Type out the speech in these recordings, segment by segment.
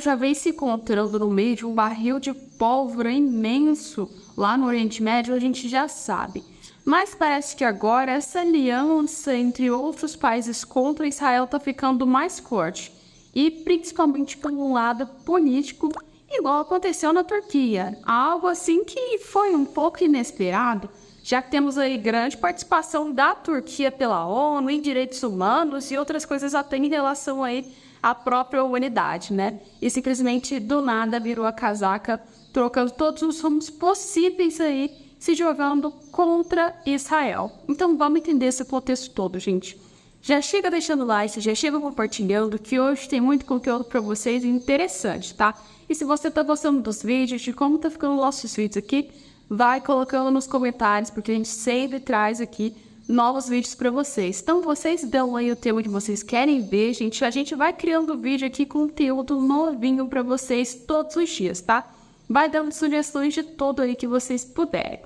já vem se encontrando no meio de um barril de pólvora imenso lá no Oriente Médio, a gente já sabe. Mas parece que agora essa aliança entre outros países contra Israel está ficando mais forte. E principalmente por um lado político, igual aconteceu na Turquia. Algo assim que foi um pouco inesperado, já que temos aí grande participação da Turquia pela ONU em direitos humanos e outras coisas até em relação aí à própria humanidade, né? E simplesmente do nada virou a casaca, trocando todos os rumos possíveis aí, se jogando contra Israel. Então vamos entender esse contexto todo, gente. Já chega deixando like, já chega compartilhando, que hoje tem muito conteúdo para vocês interessante, tá? E se você tá gostando dos vídeos, de como tá ficando nossos vídeos aqui, vai colocando nos comentários, porque a gente sempre traz aqui novos vídeos para vocês. Então vocês dão aí o tema que vocês querem ver, gente. A gente vai criando vídeo aqui, conteúdo novinho para vocês todos os dias, tá? Vai dando sugestões de tudo aí que vocês puderem.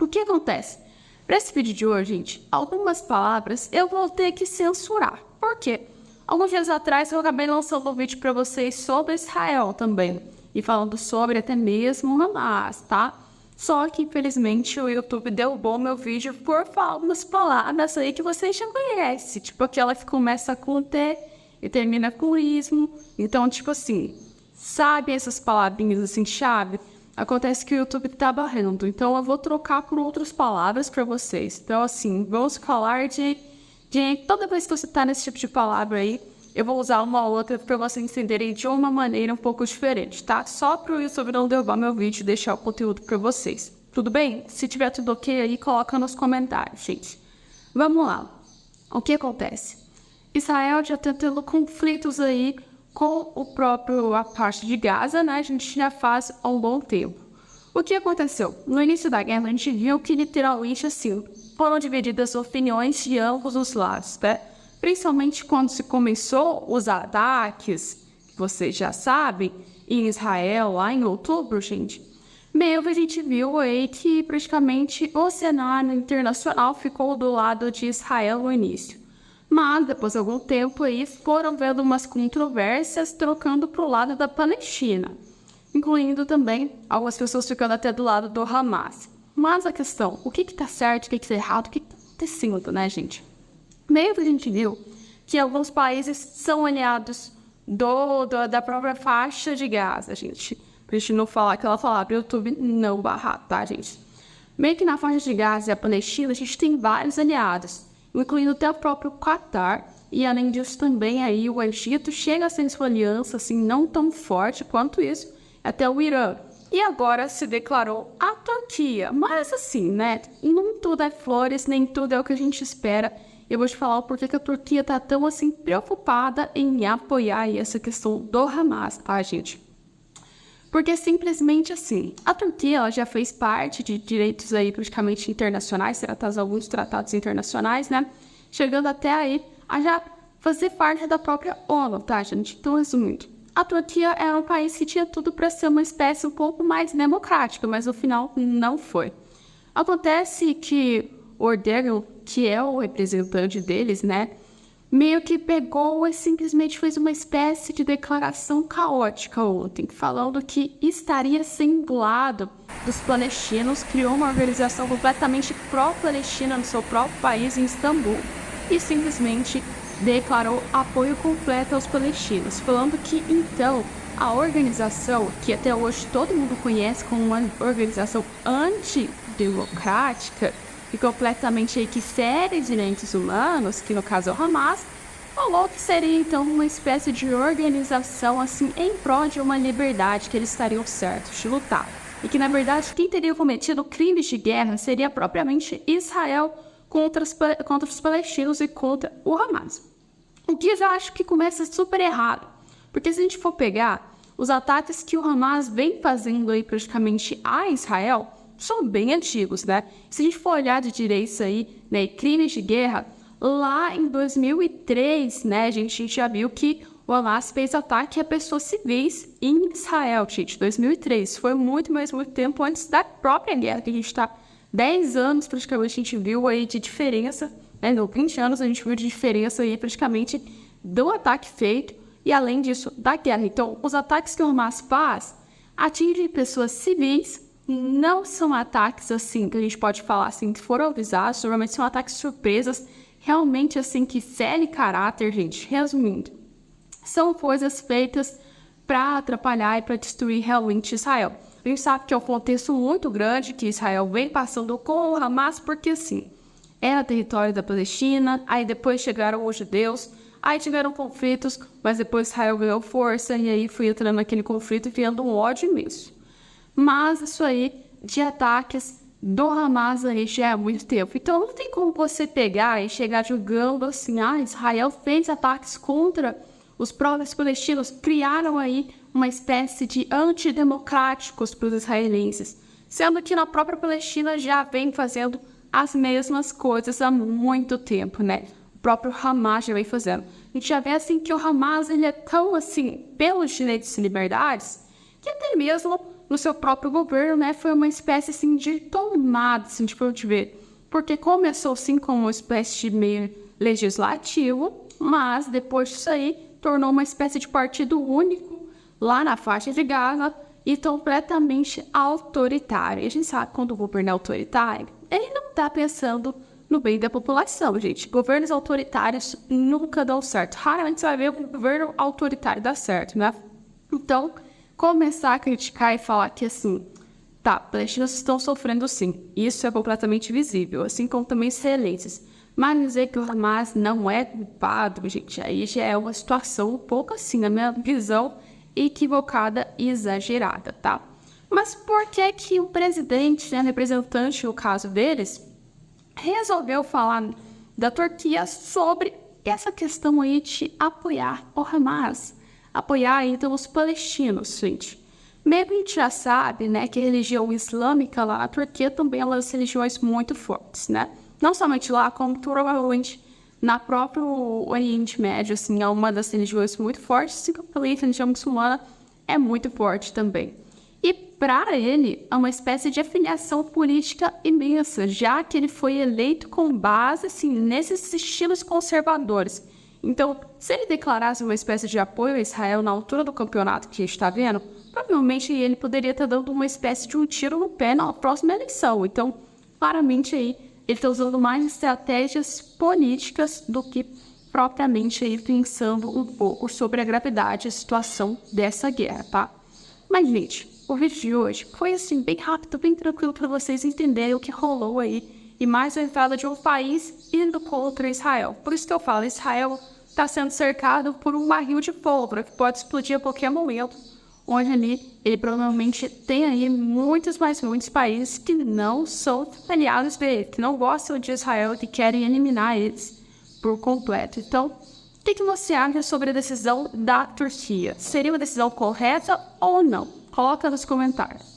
O que acontece? Para esse vídeo de hoje, gente, algumas palavras eu vou ter que censurar. Por quê? Alguns dias atrás eu acabei lançando um vídeo para vocês sobre Israel também. E falando sobre até mesmo Hamas, tá? Só que, infelizmente, o YouTube derrubou meu vídeo por falar umas palavras aí que vocês já conhecem. Tipo, aquela que começa com T e termina com ismo. Então, tipo assim, sabe essas palavrinhas assim, chave? Acontece que o YouTube tá barrando. Então, eu vou trocar por outras palavras para vocês. Então, assim, vamos falar de toda vez que você tá nesse tipo de palavra aí, eu vou usar uma outra para vocês entenderem de uma maneira um pouco diferente, tá? Só para o YouTube não derrubar meu vídeo e deixar o conteúdo para vocês. Tudo bem? Se tiver tudo ok aí, coloca nos comentários, gente. Vamos lá. O que acontece? Israel já tá tendo conflitos aí com a parte de Gaza, né? A gente já faz há um bom tempo. O que aconteceu? No início da guerra, a gente viu que literalmente assim, foram divididas opiniões de ambos os lados, né? Principalmente quando se começou os ataques, que vocês já sabem, em Israel, lá em outubro, gente. Meio que a gente viu aí que praticamente o cenário internacional ficou do lado de Israel no início. Mas, depois de algum tempo aí, foram vendo umas controvérsias trocando para o lado da Palestina, incluindo também algumas pessoas ficando até do lado do Hamas. Mas a questão, o que está certo, o que está errado, o que está acontecendo, né, gente? Meio que a gente viu que alguns países são aliados da própria faixa de Gaza, gente. Pra gente não falar aquela palavra, o YouTube não barrar, tá, gente? Meio que na faixa de Gaza e a Palestina, a gente tem vários aliados, incluindo até o próprio Qatar. E além disso também aí o Egito chega a ser sua aliança, assim, não tão forte quanto isso, até o Irã. E agora se declarou a Turquia. Mas assim, né, não tudo é flores, nem tudo é o que a gente espera. Eu vou te falar o porquê que a Turquia tá tão assim preocupada em apoiar essa questão do Hamas, tá, gente? Porque simplesmente assim, a Turquia ela já fez parte de direitos aí praticamente internacionais, tratados alguns tratados internacionais, né? Chegando até aí a já fazer parte da própria ONU, tá, gente? Então, resumindo, a Turquia é um país que tinha tudo para ser uma espécie um pouco mais democrática, mas no final não foi. Acontece que o Erdogan, que é o representante deles, né, meio que pegou e simplesmente fez uma espécie de declaração caótica ontem, falando que estaria sendo do lado dos palestinos, criou uma organização completamente pró-palestina no seu próprio país, em Istambul, e simplesmente declarou apoio completo aos palestinos, falando que então a organização, que até hoje todo mundo conhece como uma organização antidemocrática, e completamente aí que fere direitos humanos, que no caso é o Hamas, falou que seria então uma espécie de organização assim em prol de uma liberdade, que eles estariam certos de lutar. E que na verdade quem teria cometido crimes de guerra seria propriamente Israel contra os palestinos e contra o Hamas. O que eu já acho que começa super errado, porque se a gente for pegar os ataques que o Hamas vem fazendo aí praticamente a Israel, são bem antigos, né? Se a gente for olhar de direito aí, né, crimes de guerra, lá em 2003, né, a gente já viu que o Hamas fez ataque a pessoas civis em Israel, gente, 2003. Foi muito tempo antes da própria guerra, que a gente está 10 anos, praticamente, a gente viu aí de diferença, né, 20 anos a gente viu de diferença aí, praticamente, do ataque feito e, além disso, da guerra. Então, os ataques que o Hamas faz atingem pessoas civis, não são ataques assim, que a gente pode falar assim, que foram avisados, normalmente são ataques surpresas, realmente assim, que ferem caráter, gente. Resumindo, são coisas feitas para atrapalhar e para destruir realmente Israel. A gente sabe que é um contexto muito grande que Israel vem passando com o Hamas, porque assim, era território da Palestina, aí depois chegaram os judeus, aí tiveram conflitos, mas depois Israel ganhou força e aí foi entrando naquele conflito e criando um ódio imenso. Mas isso aí de ataques do Hamas aí já é há muito tempo. Então não tem como você pegar e chegar julgando assim, Israel fez ataques contra os próprios palestinos, criaram aí uma espécie de antidemocráticos para os israelenses, sendo que na própria Palestina já vem fazendo as mesmas coisas há muito tempo, né? O próprio Hamas já vem fazendo. A gente já vê assim que o Hamas ele é tão assim pelos direitos e liberdades que até mesmo no seu próprio governo, né, foi uma espécie assim de tomada, assim, tipo, de ver, porque começou assim como uma espécie de meio legislativo, mas depois disso aí tornou uma espécie de partido único lá na faixa de Gaza e completamente autoritário. E a gente sabe que quando o governo é autoritário, ele não está pensando no bem da população, gente. Governos autoritários nunca dão certo. Raramente você vai ver um governo autoritário dar certo, né? Então, começar a criticar e falar que, assim, tá, palestinos estão sofrendo sim. Isso é completamente visível, assim como também israelenses. Mas dizer que o Hamas não é culpado, gente, aí já é uma situação um pouco assim, na minha visão, equivocada e exagerada, tá? Mas por que que o presidente, né, representante, no caso deles, resolveu falar da Turquia sobre essa questão aí de apoiar o Hamas, apoiar então os palestinos, gente? Mesmo a gente já sabe, né, que a religião islâmica lá na Turquia também é uma das religiões muito fortes, né? Não somente lá, como provavelmente na própria Oriente Médio, assim, é uma das religiões muito fortes, assim como eu falei, a religião muçulmana é muito forte também. E para ele, é uma espécie de afiliação política imensa, já que ele foi eleito com base, assim, nesses estilos conservadores. Então, se ele declarasse uma espécie de apoio a Israel na altura do campeonato que a gente está vendo, provavelmente ele poderia estar dando uma espécie de um tiro no pé na próxima eleição. Então, claramente aí, ele está usando mais estratégias políticas do que propriamente aí pensando um pouco sobre a gravidade e a situação dessa guerra, tá? Mas, gente, o vídeo de hoje foi assim, bem rápido, bem tranquilo para vocês entenderem o que rolou aí e mais a entrada de um país indo contra Israel. Por isso que eu falo, Israel está sendo cercado por um barril de pólvora que pode explodir a qualquer momento, onde ali ele provavelmente tem aí muitos países que não são aliados dele, que não gostam de Israel e que querem eliminar eles por completo. Então, o que você acha sobre a decisão da Turquia? Seria uma decisão correta ou não? Coloca nos comentários.